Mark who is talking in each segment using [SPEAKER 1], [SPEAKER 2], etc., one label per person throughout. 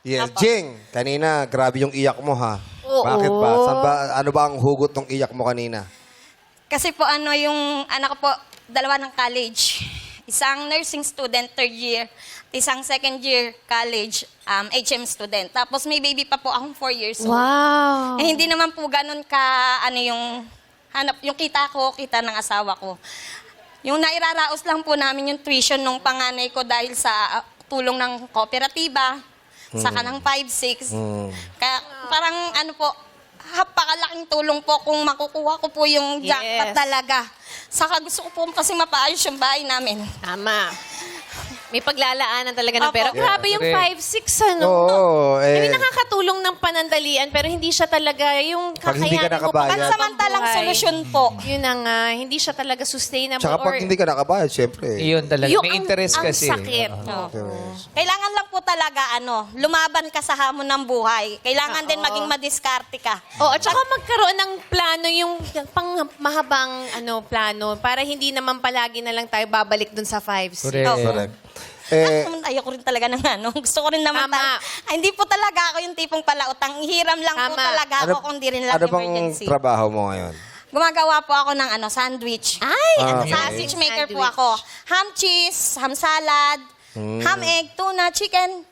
[SPEAKER 1] Yes,
[SPEAKER 2] Apo.
[SPEAKER 1] Jing, kanina, grabe yung iyak mo, ha?
[SPEAKER 2] Oo.
[SPEAKER 1] Bakit ba? Ano ba ang hugot ng iyak mo kanina?
[SPEAKER 2] Kasi po yung anak ko po, dalawa ng college. Isang nursing student, third year. Isang second year college, HM student. Tapos may baby pa po akong 4 years old.
[SPEAKER 3] Wow.
[SPEAKER 2] Eh, hindi naman po ganun ka, yung hanap, yung kita ko, kita ng asawa ko. Yung nairaraos lang po namin yung tuition nung panganay ko dahil sa tulong ng kooperatiba, saka ng 5-6. Kaya parang napakalaking tulong po kung makukuha ko po yung jackpot
[SPEAKER 3] Yes.
[SPEAKER 2] talaga. Saka gusto ko po kasi mapaayos yung bahay namin.
[SPEAKER 3] Tama. May paglalaanan talaga ng
[SPEAKER 2] Opo.
[SPEAKER 3] pera.
[SPEAKER 2] Yeah.
[SPEAKER 3] Grabe yung
[SPEAKER 4] Correct.
[SPEAKER 3] 5-6, ano?
[SPEAKER 1] Oo,
[SPEAKER 3] I mean, nakakatulong ng panandalian, pero hindi siya talaga yung
[SPEAKER 1] Pag hindi ka
[SPEAKER 3] kakayanin mo
[SPEAKER 1] nakabayad.
[SPEAKER 2] Pansamantalang
[SPEAKER 3] buhay.
[SPEAKER 2] solusyon po.
[SPEAKER 3] Yun na nga, hindi siya talaga sustainable.
[SPEAKER 1] Tsaka pag hindi ka nakabayad, syempre.
[SPEAKER 4] Iyon talaga.
[SPEAKER 3] Yung
[SPEAKER 4] May interest
[SPEAKER 3] ang
[SPEAKER 4] kasi.
[SPEAKER 3] sakit.
[SPEAKER 2] Kailangan lang po talaga, lumaban ka sa hamon ng buhay. Kailangan din maging madiskarte ka.
[SPEAKER 3] Oh, at saka magkaroon ng plano, yung pang mahabang plano, para hindi naman palagi na lang tayo babalik dun sa 5-6.
[SPEAKER 4] Correct.
[SPEAKER 2] Oo.
[SPEAKER 1] Correct. Eh,
[SPEAKER 2] Ayoko rin talaga ng Gusto ko rin naman
[SPEAKER 3] Tama.
[SPEAKER 2] hindi po talaga ako yung tipong palautang. Hiram lang po
[SPEAKER 3] Tama.
[SPEAKER 2] talaga ako kung di rin lang
[SPEAKER 1] ano bang
[SPEAKER 2] emergency.
[SPEAKER 1] trabaho mo ngayon?
[SPEAKER 2] Gumagawa po ako ng sandwich.
[SPEAKER 3] Ay,
[SPEAKER 1] Okay.
[SPEAKER 2] Sausage maker po
[SPEAKER 3] Sandwich.
[SPEAKER 2] ako. Ham cheese, ham salad, ham egg, tuna, chicken,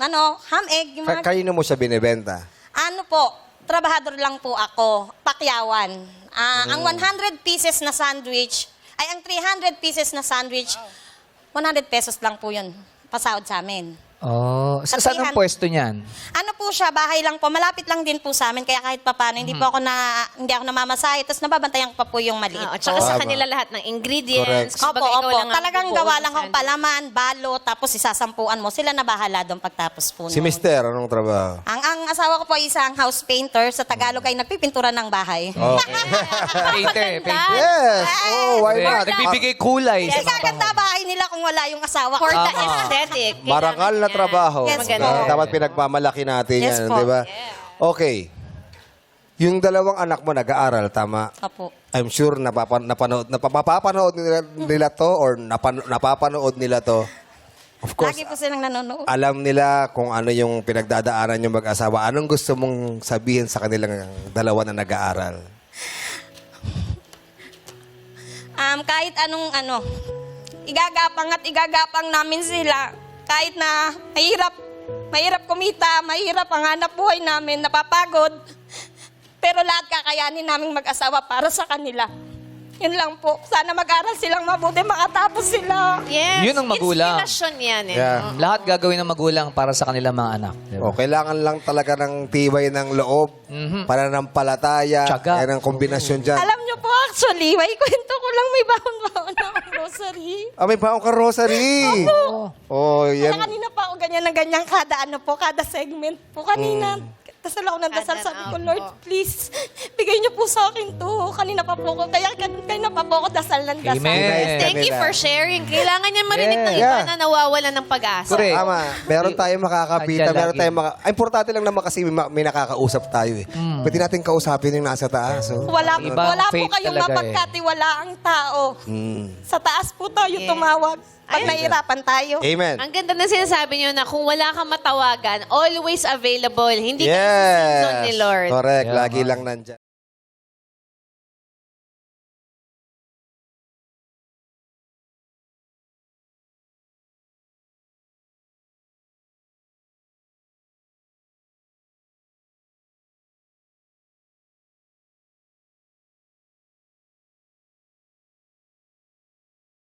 [SPEAKER 2] ham egg. Yung mga,
[SPEAKER 1] Kanino mo siya binibenta?
[SPEAKER 2] trabahador lang po ako, pakyawan. Ang 100 pieces na sandwich, ang 300 pieces na sandwich, 100 pesos lang po yun, pasahod sa amin.
[SPEAKER 4] Oh, saan ang
[SPEAKER 2] 300.
[SPEAKER 4] pwesto niyan?
[SPEAKER 2] Po siya, bahay lang po, malapit lang din po sa amin, kaya kahit papano, hindi po ako hindi ako namamasahe, tapos nababantayan ko pa po yung maliit
[SPEAKER 3] at
[SPEAKER 2] po.
[SPEAKER 3] saka sa
[SPEAKER 1] Tama.
[SPEAKER 3] kanila lahat ng ingredients.
[SPEAKER 1] Correct.
[SPEAKER 3] Kumbaga, ikaw lang ang
[SPEAKER 2] Talagang
[SPEAKER 3] bubuo
[SPEAKER 2] gawa
[SPEAKER 3] ng
[SPEAKER 2] lang akong
[SPEAKER 3] sandwich.
[SPEAKER 2] palaman, balo, tapos isasampuan mo. Sila na bahala doon pagtapos po
[SPEAKER 1] Si
[SPEAKER 2] noon.
[SPEAKER 1] Mister, anong trabaho?
[SPEAKER 2] Ang asawa ko po ay isang house painter. Sa Tagalog ay nagpipintura ng bahay.
[SPEAKER 1] Okay.
[SPEAKER 4] Painter. Painter.
[SPEAKER 1] Yes! Oh, why not?
[SPEAKER 4] Nagbibigay kulay
[SPEAKER 2] Kasi
[SPEAKER 4] sa mga
[SPEAKER 2] gaganda bahay nila kung wala yung asawa ko.
[SPEAKER 3] For the aesthetic.
[SPEAKER 1] Marangal na trabaho.
[SPEAKER 2] Yes,
[SPEAKER 3] Maganda.
[SPEAKER 2] po.
[SPEAKER 1] Dapat pinagmamalaki natin
[SPEAKER 2] Yes,
[SPEAKER 1] yan,
[SPEAKER 2] po.
[SPEAKER 1] di ba? Okay. Yung dalawang anak mo nag-aaral, tama?
[SPEAKER 2] Opo.
[SPEAKER 1] I'm sure mapapanood nila to or napapanood nila to. Of course,
[SPEAKER 2] Lagi po silang nanonood.
[SPEAKER 1] alam nila kung ano yung pinagdadaanan yung mag-asawa. Anong gusto mong sabihin sa kanilang dalawa na nag-aaral?
[SPEAKER 2] Kahit anong igagapang namin sila. Kahit na mahirap kumita, mahirap ang hanap buhay namin, napapagod. Pero lahat kakayanin naming mag-asawa para sa kanila. Yun lang po. Sana mag-aral silang mabuti, makatapos sila.
[SPEAKER 3] Yes.
[SPEAKER 4] Yun ang magulang.
[SPEAKER 3] Inspirasyon yan eh.
[SPEAKER 1] Yeah.
[SPEAKER 4] Lahat gagawin ng magulang para sa kanilang mga anak. Diba?
[SPEAKER 1] O, kailangan lang talaga ng tibay ng loob, pananampalataya,
[SPEAKER 4] Tiyaga.
[SPEAKER 1] yan ang kombinasyon dyan.
[SPEAKER 2] Alam niyo po, actually, may kwento ko lang, may baon-baon na akong grocery.
[SPEAKER 1] May baong ka rosary. Oh, yan.
[SPEAKER 2] Kaya kanina pa ako ganyan na ganyan kada segment po. Kanina, dasal ako ng dasal. Sabi ko, Lord, please, bigay niyo po sa akin to. Kanina pa po ako, kanina pa po ako dasal ng dasal.
[SPEAKER 4] Amen.
[SPEAKER 3] Thank you for sharing. Kailangan niya marinig ng
[SPEAKER 1] Yeah.
[SPEAKER 3] iba na nawawalan ng pag-asa.
[SPEAKER 4] Correct.
[SPEAKER 1] Tama. Meron tayong makakapita,
[SPEAKER 4] Andiyan
[SPEAKER 1] meron
[SPEAKER 4] lagi.
[SPEAKER 1] tayong importante lang naman kasi may nakakausap tayo eh. Pwede natin kausapin yung nasa taas. Oh.
[SPEAKER 2] Wala
[SPEAKER 4] Ibang
[SPEAKER 2] po
[SPEAKER 4] faith
[SPEAKER 2] kayong
[SPEAKER 4] talaga
[SPEAKER 2] mapagkatiwalaang tao. Sa taas po tayo
[SPEAKER 3] Yes.
[SPEAKER 2] tumawag. Pag
[SPEAKER 3] Ay.
[SPEAKER 2] nahihirapan tayo.
[SPEAKER 1] Amen.
[SPEAKER 3] Ang ganda na sinasabi niyo na kung wala kang matawagan, always available. Hindi ka season ni Lord.
[SPEAKER 1] Correct.
[SPEAKER 4] Yeah,
[SPEAKER 1] Lagi lang nandyan.